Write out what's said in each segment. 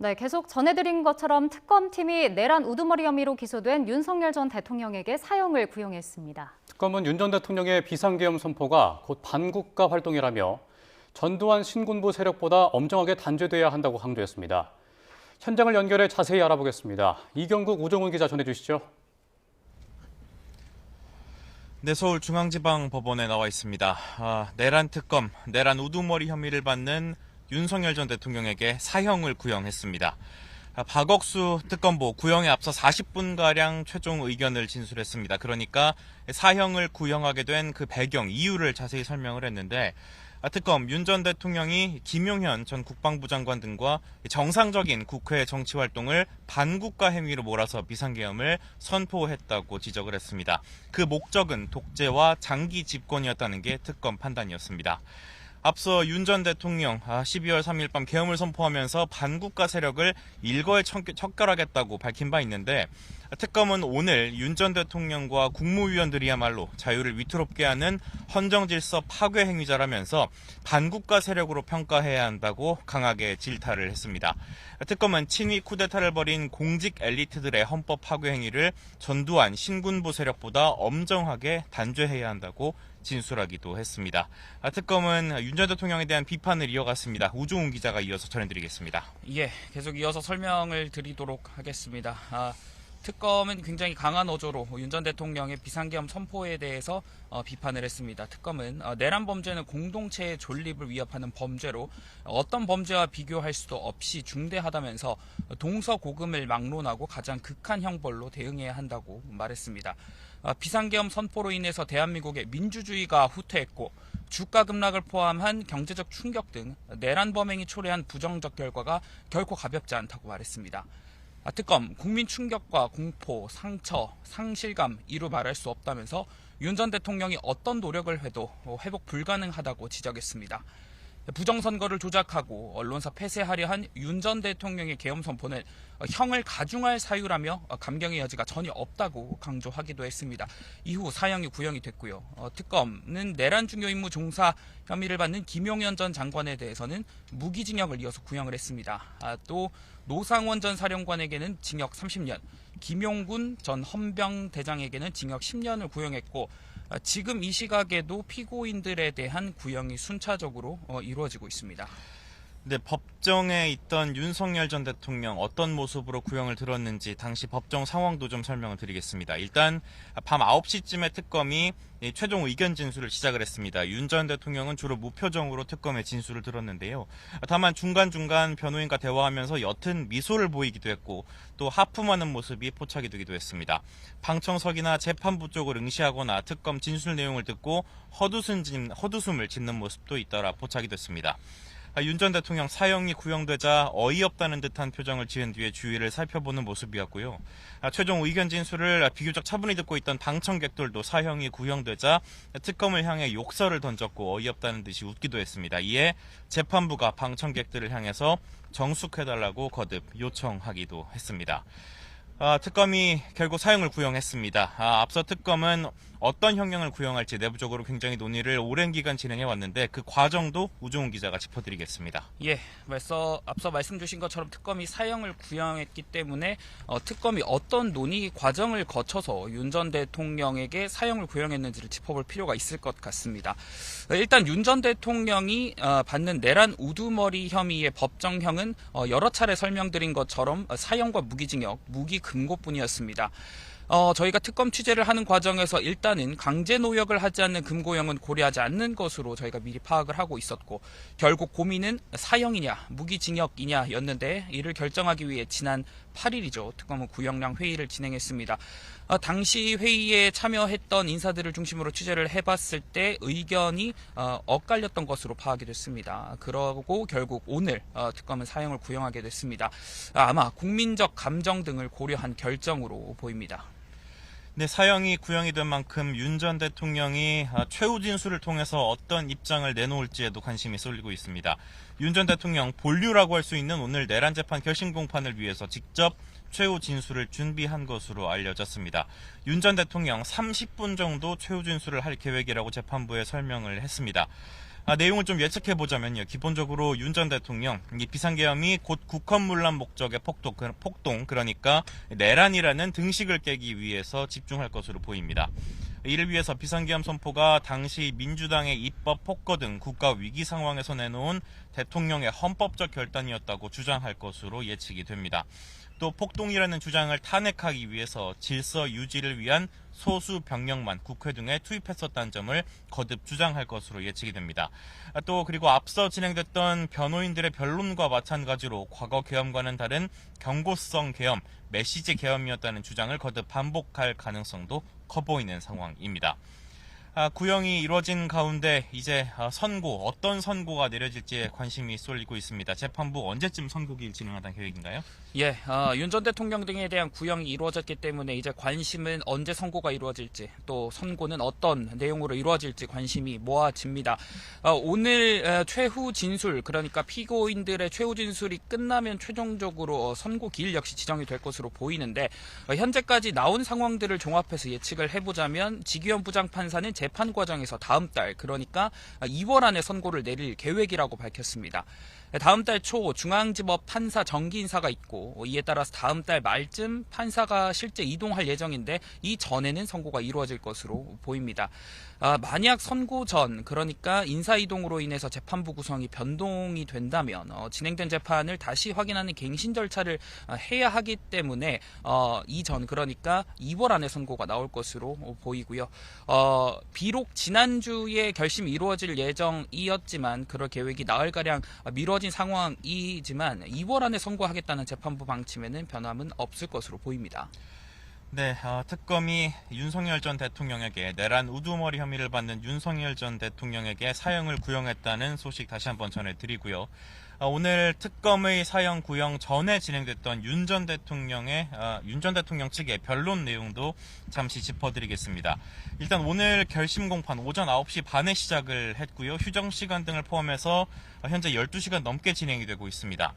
네, 계속 전해드린 것처럼 특검팀이 내란 우두머리 혐의로 기소된 윤석열 전 대통령에게 사형을 구형했습니다. 특검은 윤 전 대통령의 비상계엄 선포가 곧 반국가 활동이라며 전두환 신군부 세력보다 엄정하게 단죄돼야 한다고 강조했습니다. 현장을 연결해 자세히 알아보겠습니다. 이경국, 우종훈 기자 전해주시죠. 네, 서울중앙지방법원에 나와 있습니다. 내란 특검, 내란 우두머리 혐의를 받는 윤석열 전 대통령에게 사형을 구형했습니다. 박억수 특검보 구형에 앞서 40분가량 최종 의견을 진술했습니다. 그러니까 사형을 구형하게 된 그 배경, 이유를 자세히 설명을 했는데, 특검 윤 전 대통령이 김용현 전 국방부 장관 등과 정상적인 국회 정치활동을 반국가 행위로 몰아서 비상계엄을 선포했다고 지적을 했습니다. 그 목적은 독재와 장기 집권이었다는 게 특검 판단이었습니다. 앞서 윤 전 대통령 12월 3일 밤 계엄을 선포하면서 반국가 세력을 일거에 척결하겠다고 밝힌 바 있는데, 특검은 오늘 윤 전 대통령과 국무위원들이야말로 자유를 위태롭게 하는 헌정질서 파괴 행위자라면서 반국가 세력으로 평가해야 한다고 강하게 질타를 했습니다. 특검은 친위 쿠데타를 벌인 공직 엘리트들의 헌법 파괴 행위를 전두환 신군부 세력보다 엄정하게 단죄해야 한다고 진술하기도 했습니다. 특검은 윤 전 대통령에 대한 비판을 이어갔습니다. 우종훈 기자가 이어서 전해드리겠습니다. 예, 계속 이어서 설명을 드리도록 하겠습니다. 특검은 굉장히 강한 어조로 윤 전 대통령의 비상계엄 선포에 대해서 비판을 했습니다. 특검은 내란 범죄는 공동체의 존립을 위협하는 범죄로 어떤 범죄와 비교할 수도 없이 중대하다면서 동서고금을 막론하고 가장 극한 형벌로 대응해야 한다고 말했습니다. 비상계엄 선포로 인해서 대한민국의 민주주의가 후퇴했고 주가 급락을 포함한 경제적 충격 등 내란 범행이 초래한 부정적 결과가 결코 가볍지 않다고 말했습니다. 특검, 국민 충격과 공포, 상처, 상실감 이루 말할 수 없다면서 윤 전 대통령이 어떤 노력을 해도 회복 불가능하다고 지적했습니다. 부정선거를 조작하고 언론사 폐쇄하려 한 윤 전 대통령의 계엄 선포는 형을 가중할 사유라며 감경의 여지가 전혀 없다고 강조하기도 했습니다. 이후 사형이 구형이 됐고요. 특검은 내란 중요 임무 종사 혐의를 받는 김용현 전 장관에 대해서는 무기징역을 이어서 구형을 했습니다. 또 노상원 전 사령관에게는 징역 30년, 김용군 전 헌병대장에게는 징역 10년을 구형했고, 지금 이 시각에도 피고인들에 대한 구형이 순차적으로 이루어지고 있습니다. 네, 법정에 있던 윤석열 전 대통령 어떤 모습으로 구형을 들었는지 당시 법정 상황도 좀 설명을 드리겠습니다. 일단 밤 9시쯤에 특검이 최종 의견 진술을 시작을 했습니다. 윤 전 대통령은 주로 무표정으로 특검의 진술을 들었는데요. 다만 중간중간 변호인과 대화하면서 옅은 미소를 보이기도 했고, 또 하품하는 모습이 포착이 되기도 했습니다. 방청석이나 재판부 쪽을 응시하거나 특검 진술 내용을 듣고 헛웃음을 짓는 모습도 잇따라 포착이 됐습니다. 윤 전 대통령 사형이 구형되자 어이없다는 듯한 표정을 지은 뒤에 주위를 살펴보는 모습이었고요. 최종 의견 진술을 비교적 차분히 듣고 있던 방청객들도 사형이 구형되자 특검을 향해 욕설을 던졌고 어이없다는 듯이 웃기도 했습니다. 이에 재판부가 방청객들을 향해서 정숙해달라고 거듭 요청하기도 했습니다. 특검이 결국 사형을 구형했습니다. 앞서 특검은 어떤 형량을 구형할지 내부적으로 굉장히 논의를 오랜 기간 진행해 왔는데, 그 과정도 우종훈 기자가 짚어드리겠습니다. 예, 앞서 말씀 주신 것처럼 특검이 사형을 구형했기 때문에 특검이 어떤 논의 과정을 거쳐서 윤 전 대통령에게 사형을 구형했는지를 짚어볼 필요가 있을 것 같습니다. 일단 윤 전 대통령이 받는 내란 우두머리 혐의의 법정형은 여러 차례 설명드린 것처럼 사형과 무기징역, 무기금고뿐이었습니다. 저희가 특검 취재를 하는 과정에서 일단은 강제 노역을 하지 않는 금고형은 고려하지 않는 것으로 저희가 미리 파악을 하고 있었고, 결국 고민은 사형이냐 무기징역이냐였는데, 이를 결정하기 위해 지난 8일이죠. 특검은 구형량 회의를 진행했습니다. 당시 회의에 참여했던 인사들을 중심으로 취재를 해봤을 때 의견이 엇갈렸던 것으로 파악이 됐습니다. 그러고 결국 오늘 특검은 사형을 구형하게 됐습니다. 아마 국민적 감정 등을 고려한 결정으로 보입니다. 네, 사형이 구형이 된 만큼 윤 전 대통령이 최후 진술을 통해서 어떤 입장을 내놓을지에도 관심이 쏠리고 있습니다. 윤 전 대통령 본류라고 할 수 있는 오늘 내란 재판 결심 공판을 위해서 직접 최후 진술을 준비한 것으로 알려졌습니다. 윤 전 대통령 30분 정도 최후 진술을 할 계획이라고 재판부에 설명을 했습니다. 내용을 좀 예측해 보자면요. 기본적으로 윤 전 대통령 이 비상계엄이 곧 국헌문란 목적의 폭동 그러니까 내란이라는 등식을 깨기 위해서 집중할 것으로 보입니다. 이를 위해서 비상계엄 선포가 당시 민주당의 입법 폭거 등 국가 위기 상황에서 내놓은 대통령의 헌법적 결단이었다고 주장할 것으로 예측이 됩니다. 또 폭동이라는 주장을 탄핵하기 위해서 질서 유지를 위한 소수 병력만 국회 등에 투입했었다는 점을 거듭 주장할 것으로 예측이 됩니다. 또 그리고 앞서 진행됐던 변호인들의 변론과 마찬가지로 과거 계엄과는 다른 경고성 계엄, 메시지 계엄이었다는 주장을 거듭 반복할 가능성도 커 보이는 상황입니다. 구형이 이루어진 가운데 이제 선고, 어떤 선고가 내려질지에 관심이 쏠리고 있습니다. 재판부 언제쯤 선고기일 진행하다는 계획인가요? 예, 윤 전 대통령 등에 대한 구형이 이루어졌기 때문에 이제 관심은 언제 선고가 이루어질지, 또 선고는 어떤 내용으로 이루어질지 관심이 모아집니다. 오늘 최후 진술, 그러니까 피고인들의 최후 진술이 끝나면 최종적으로 선고 기일 역시 지정이 될 것으로 보이는데, 현재까지 나온 상황들을 종합해서 예측을 해보자면 지기현 부장판사는 재판 과정에서 다음 달, 그러니까 2월 안에 선고를 내릴 계획이라고 밝혔습니다. 다음 달 초 중앙지법 판사 정기 인사가 있고, 이에 따라서 다음 달 말쯤 판사가 실제 이동할 예정인데 이 전에는 선고가 이루어질 것으로 보입니다. 만약 선고 전, 그러니까 인사 이동으로 인해서 재판부 구성이 변동이 된다면 진행된 재판을 다시 확인하는 갱신 절차를 해야 하기 때문에 이전, 그러니까 2월 안에 선고가 나올 것으로 보이고요. 비록 지난주에 결심이 이루어질 예정이었지만 그럴 계획이 나흘가량 미뤄진 상황이지만 2월 안에 선고하겠다는 재판부 방침에는 변함은 없을 것으로 보입니다. 네, 특검이 윤석열 전 대통령에게 내란 우두머리 혐의를 받는 윤석열 전 대통령에게 사형을 구형했다는 소식 다시 한번 전해드리고요. 오늘 특검의 사형 구형 전에 진행됐던 윤 전 대통령 측의 변론 내용도 잠시 짚어드리겠습니다. 일단 오늘 결심 공판 오전 9시 반에 시작을 했고요. 휴정 시간 등을 포함해서 현재 12시간 넘게 진행이 되고 있습니다.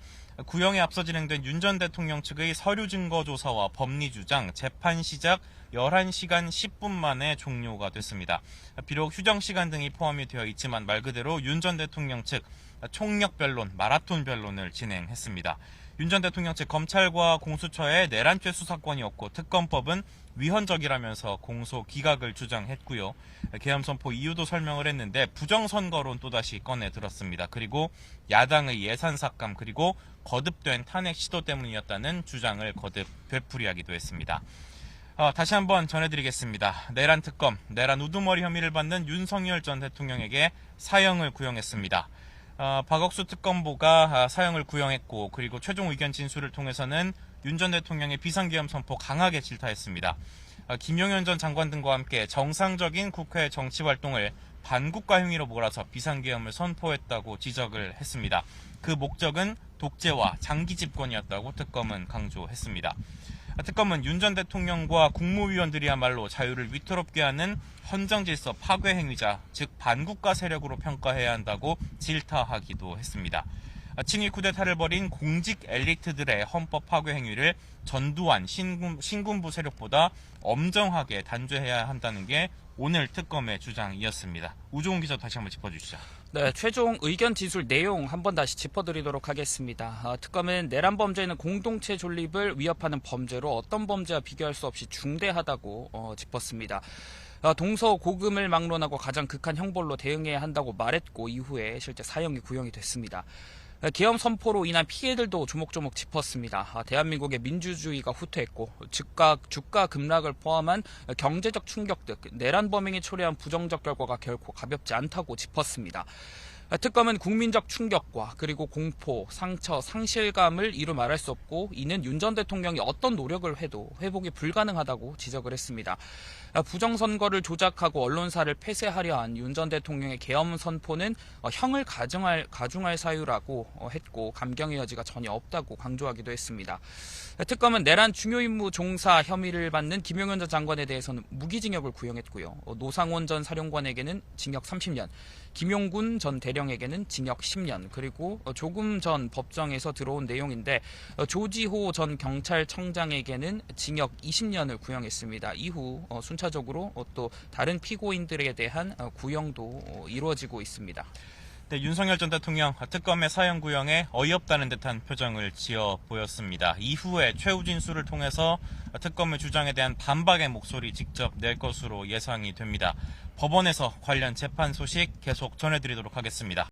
구형에 앞서 진행된 윤 전 대통령 측의 서류 증거 조사와 법리 주장, 재판 시작 11시간 10분 만에 종료가 됐습니다. 비록 휴정 시간 등이 포함이 되어 있지만 말 그대로 윤 전 대통령 측 총력 변론, 마라톤 변론을 진행했습니다. 윤 전 대통령 측 검찰과 공수처에 내란죄 수사권이 없고 특검법은 위헌적이라면서 공소 기각을 주장했고요. 계엄 선포 이유도 설명을 했는데 부정선거론 또다시 꺼내 들었습니다. 그리고 야당의 예산 삭감 그리고 거듭된 탄핵 시도 때문이었다는 주장을 거듭 되풀이하기도 했습니다. 다시 한번 전해드리겠습니다. 내란 특검, 내란 우두머리 혐의를 받는 윤석열 전 대통령에게 사형을 구형했습니다. 박억수 특검보가 사형을 구형했고 그리고 최종 의견 진술을 통해서는 윤 전 대통령의 비상계엄 선포 강하게 질타했습니다. 김용현 전 장관 등과 함께 정상적인 국회 정치활동을 반국가 행위로 몰아서 비상계엄을 선포했다고 지적을 했습니다. 그 목적은 독재와 장기 집권이었다고 특검은 강조했습니다. 특검은 윤 전 대통령과 국무위원들이야말로 자유를 위태롭게 하는 헌정질서 파괴 행위자, 즉 반국가 세력으로 평가해야 한다고 질타하기도 했습니다. 친위 쿠데타를 벌인 공직 엘리트들의 헌법 파괴 행위를 전두환 신군부 세력보다 엄정하게 단죄해야 한다는 게 오늘 특검의 주장이었습니다. 우종훈 기자 다시 한번 짚어주시죠. 네, 최종 의견 진술 내용 한번 다시 짚어드리도록 하겠습니다. 특검은 내란 범죄는 공동체 존립을 위협하는 범죄로 어떤 범죄와 비교할 수 없이 중대하다고 짚었습니다. 동서고금을 막론하고 가장 극한 형벌로 대응해야 한다고 말했고 이후에 실제 사형이 구형이 됐습니다. 계엄 선포로 인한 피해들도 조목조목 짚었습니다. 대한민국의 민주주의가 후퇴했고 주가 급락을 포함한 경제적 충격 등 내란 범행이 초래한 부정적 결과가 결코 가볍지 않다고 짚었습니다. 특검은 국민적 충격과 그리고 공포, 상처, 상실감을 이루 말할 수 없고 이는 윤 전 대통령이 어떤 노력을 해도 회복이 불가능하다고 지적을 했습니다. 부정선거를 조작하고 언론사를 폐쇄하려 한 윤 전 대통령의 계엄 선포는 형을 가중할 사유라고 했고 감경의 여지가 전혀 없다고 강조하기도 했습니다. 특검은 내란 중요 임무 종사 혐의를 받는 김용현 전 장관에 대해서는 무기징역을 구형했고요. 노상원 전 사령관에게는 징역 30년, 김용군 전 대령에게는 징역 10년, 그리고 조금 전 법정에서 들어온 내용인데 조지호 전 경찰청장에게는 징역 20년을 구형했습니다. 이후 순차적으로 또 다른 피고인들에 대한 구형도 이루어지고 있습니다. 네, 윤석열 전 대통령 특검의 사형 구형에 어이없다는 듯한 표정을 지어 보였습니다. 이후에 최우진수를 통해서 특검의 주장에 대한 반박의 목소리 직접 낼 것으로 예상이 됩니다. 법원에서 관련 재판 소식 계속 전해드리도록 하겠습니다.